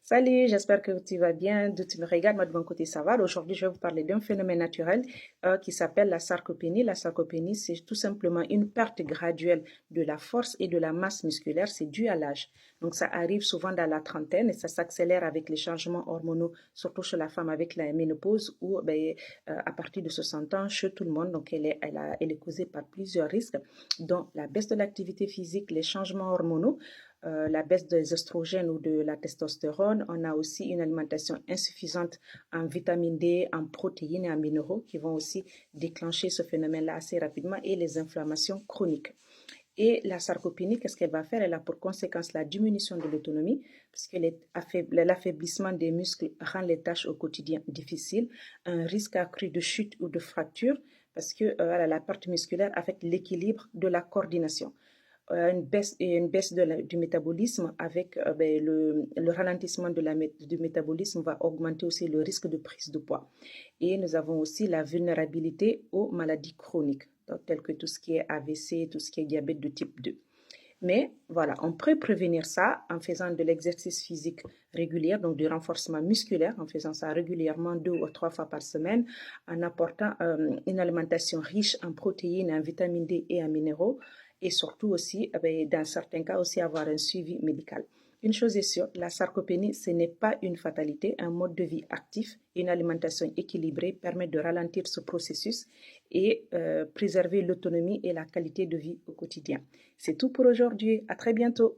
Salut, j'espère que tu vas bien, d'où tu me regardes, moi de mon côté ça va. Aujourd'hui, je vais vous parler d'un phénomène naturel qui s'appelle la sarcopénie. La sarcopénie, c'est tout simplement une perte graduelle de la force et de la masse musculaire. C'est dû à l'âge. Donc ça arrive souvent dans la trentaine et ça s'accélère avec les changements hormonaux, surtout chez la femme avec la ménopause ou à partir de 60 ans chez tout le monde. Donc elle est causée par plusieurs risques, dont la baisse de l'activité physique, les changements hormonaux, la baisse des oestrogènes ou de la testostérone. On a aussi une alimentation insuffisante en vitamine D, en protéines et en minéraux qui vont aussi déclencher ce phénomène-là assez rapidement et les inflammations chroniques. Et la sarcopénie, qu'est-ce qu'elle va faire? Elle a pour conséquence la diminution de l'autonomie, puisque l'affaiblissement des muscles rend les tâches au quotidien difficiles, un risque accru de chute ou de fracture, parce que la perte musculaire affecte l'équilibre de la coordination, une baisse du métabolisme avec le ralentissement du métabolisme va augmenter aussi le risque de prise de poids. Et nous avons aussi la vulnérabilité aux maladies chroniques, donc, telles que tout ce qui est AVC, tout ce qui est diabète de type 2. Mais voilà, on peut prévenir ça en faisant de l'exercice physique régulier, donc du renforcement musculaire, en faisant ça régulièrement 2 ou 3 fois par semaine, en apportant une alimentation riche en protéines, en vitamine D et en minéraux, et surtout aussi, dans certains cas aussi, avoir un suivi médical. Une chose est sûre, la sarcopénie, ce n'est pas une fatalité. Un mode de vie actif et une alimentation équilibrée permettent de ralentir ce processus et préserver l'autonomie et la qualité de vie au quotidien. C'est tout pour aujourd'hui. À très bientôt.